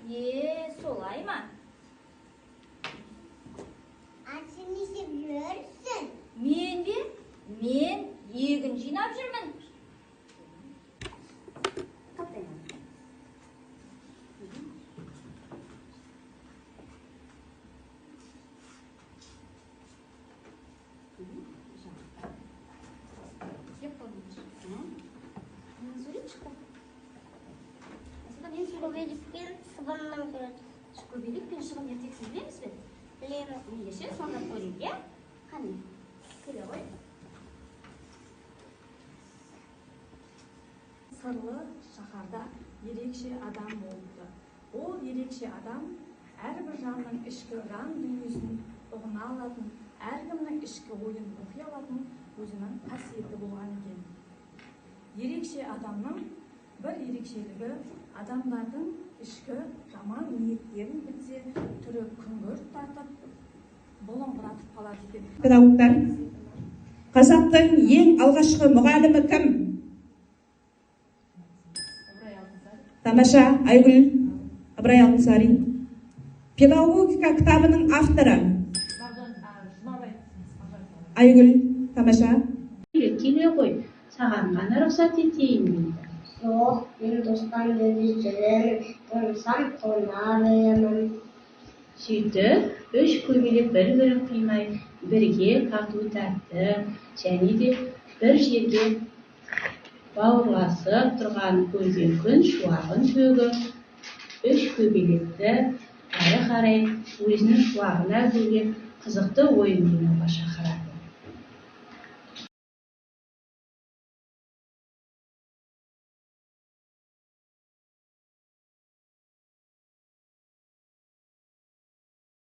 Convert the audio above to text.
Солай ма? Сен не істеп жүрсің? Мен бе? Мен егін жинап жүрмін. Шкобелікпен сыбаннан көреді. Шкобелік пен шыбын ертексіз білеміз бе? Білеміз. Ендеше сонда көрейік, иә? Қане, көре ғой. Сырлы шаһарда ерекше адам болыпты. Ол ерекше адам әрбір жанның ішкі жан дүниесін ұғына алатын, әркімнің ішкі ойын оқи алатын өзінің қасиеті болған екен. Ерекше адамның бір ерекшелігі адамдардың ішкі жаман ниеттерін білсе, түрі күңгірт тартып, бұлыңғыратып қалады екен. Педагогтар, қазақтың ең алғашқы мұғалімі кім? Тамаша, Айгүл Ыбырай Алтынсарин. Педагогика кітабының авторы? Айгүл, тамаша. Келе ғой, саған ғана рұқсат етейін дейді. Жоқ, мен достан өзі жүремін, қонсам қона беремін. Сөйтіп, үш көбелек бір-бірін қимай, бірге тату тәтті, және де бір жерге бауырласып тұрған көрген күн шуағын төгіп, үш көбелекті әрі қарай өзінің шуағына бөлеп қызықты ойын ойнауға шақырады.